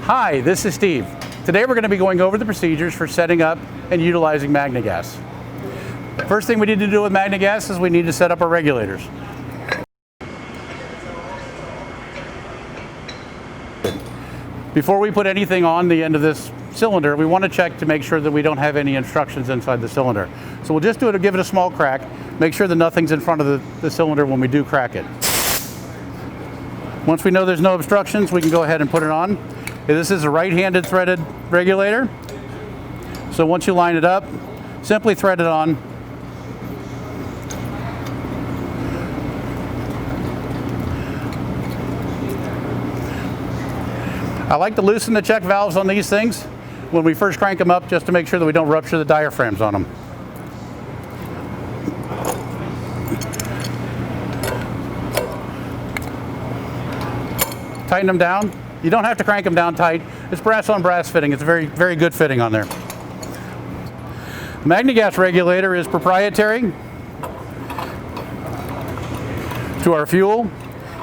Hi, this is Steve. Today we're going to be going over the procedures for setting up and utilizing MagneGas. First thing we need to do with MagneGas is we need to set up our regulators. Before we put anything on the end of this cylinder, we want to check to make sure that we don't have any obstructions inside the cylinder. So we'll just give it a small crack, make sure that nothing's in front of the cylinder when we do crack it. Once we know there's no obstructions, we can go ahead and put it on. This is a right-handed threaded regulator. So once you line it up, simply thread it on. I like to loosen the check valves on these things when we first crank them up, just to make sure that we don't rupture the diaphragms on them. Tighten them down. You don't have to crank them down tight. It's brass on brass fitting. It's a very, very good fitting on there. The MagneGas regulator is proprietary to our fuel.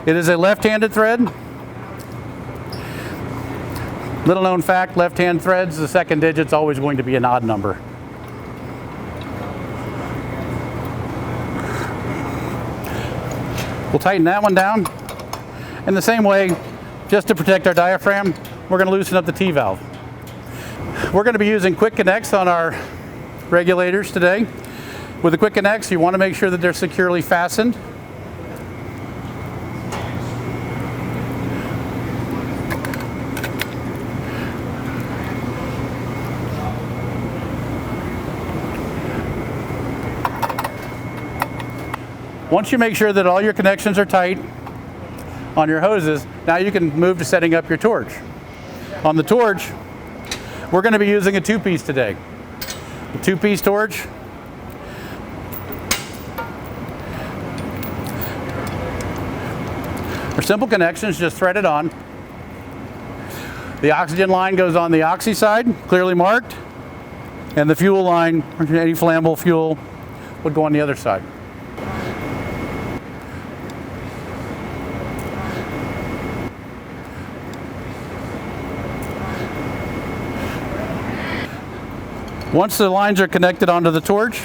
It is a left-handed thread. Little known fact, left-hand threads, the second digit's always going to be an odd number. We'll tighten that one down. In the same way, just to protect our diaphragm, we're going to loosen up the T-valve. We're going to be using quick connects on our regulators today. With the quick connects, you want to make sure that they're securely fastened. Once you make sure that all your connections are tight on your hoses, now you can move to setting up your torch. On the torch, we're going to be using a two-piece today. A two-piece torch. For simple connections, just thread it on. The oxygen line goes on the oxy side, clearly marked, and the fuel line, any flammable fuel, would go on the other side. Once the lines are connected onto the torch,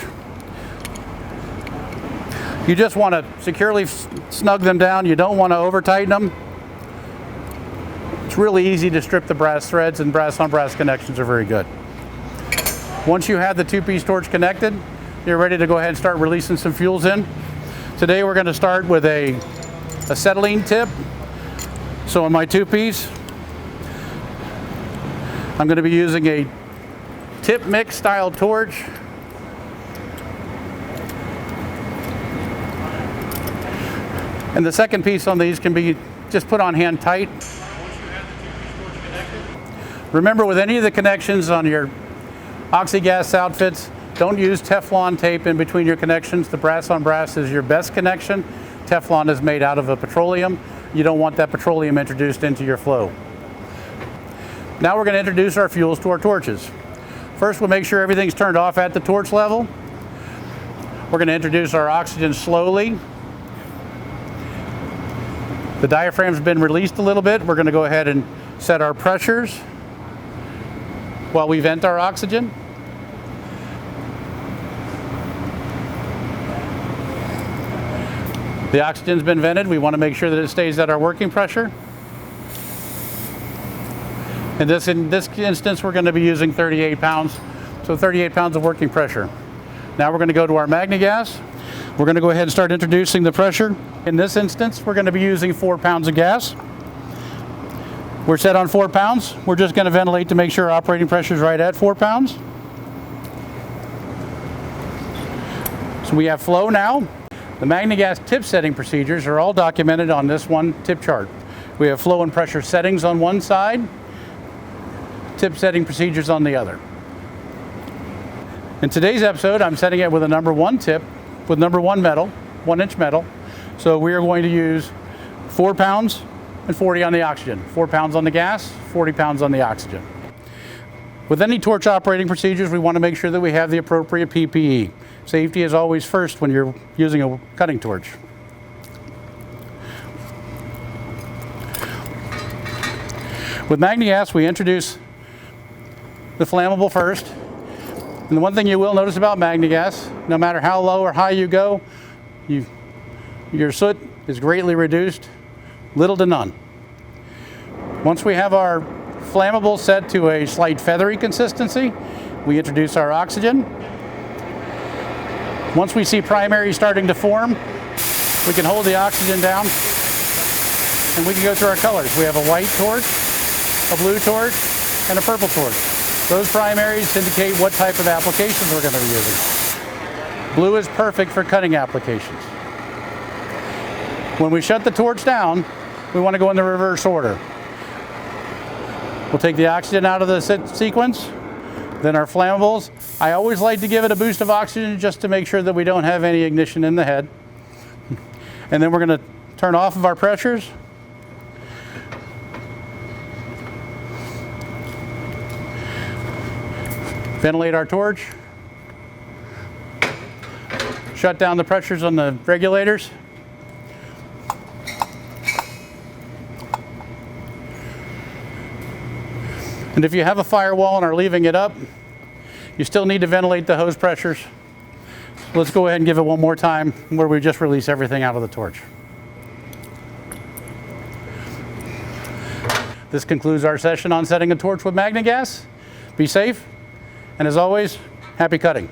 you just want to securely snug them down. You don't want to over tighten them. It's really easy to strip the brass threads, and brass on brass connections are very good. Once you have the two-piece torch connected, you're ready to go ahead and start releasing some fuels in. Today we're going to start with a acetylene tip. So on my two-piece, I'm going to be using a tip mix style torch. And the second piece on these can be just put on hand tight. Remember, with any of the connections on your oxygas outfits, don't use Teflon tape in between your connections. The brass on brass is your best connection. Teflon is made out of a petroleum. You don't want that petroleum introduced into your flow. Now we're going to introduce our fuels to our torches. First, we'll make sure everything's turned off at the torch level. We're going to introduce our oxygen slowly. The diaphragm's been released a little bit. We're going to go ahead and set our pressures while we vent our oxygen. The oxygen's been vented. We want to make sure that it stays at our working pressure. In this instance, we're going to be using 38 pounds, so 38 pounds of working pressure. Now we're going to go to our MagneGas. We're going to go ahead and start introducing the pressure. In this instance, we're going to be using 4 pounds of gas. We're set on 4 pounds. We're just going to ventilate to make sure our operating pressure is right at 4 pounds. So we have flow now. The MagneGas tip setting procedures are all documented on this one tip chart. We have flow and pressure settings on one side, tip setting procedures on the other. In today's episode, I'm setting it with a number 1 tip with number 1 metal, 1-inch metal. So we are going to use 4 pounds and 40 on the oxygen. 4 pounds on the gas, 40 pounds on the oxygen. With any torch operating procedures, we want to make sure that we have the appropriate PPE. Safety is always first when you're using a cutting torch. With MagneGas, we introduce the flammable first. And the one thing you will notice about MagneGas, no matter how low or high you go, your soot is greatly reduced, little to none. Once we have our flammable set to a slight feathery consistency, we introduce our oxygen. Once we see primary starting to form, we can hold the oxygen down and we can go through our colors. We have a white torch, a blue torch, and a purple torch. Those primaries indicate what type of applications we're going to be using. Blue is perfect for cutting applications. When we shut the torch down, we want to go in the reverse order. We'll take the oxygen out of the sequence, then our flammables. I always like to give it a boost of oxygen just to make sure that we don't have any ignition in the head. And then we're going to turn off of our pressures. Ventilate our torch. Shut down the pressures on the regulators. And if you have a firewall and are leaving it up, you still need to ventilate the hose pressures. Let's go ahead and give it one more time where we just release everything out of the torch. This concludes our session on setting a torch with MagneGas. Be safe, and as always, happy cutting.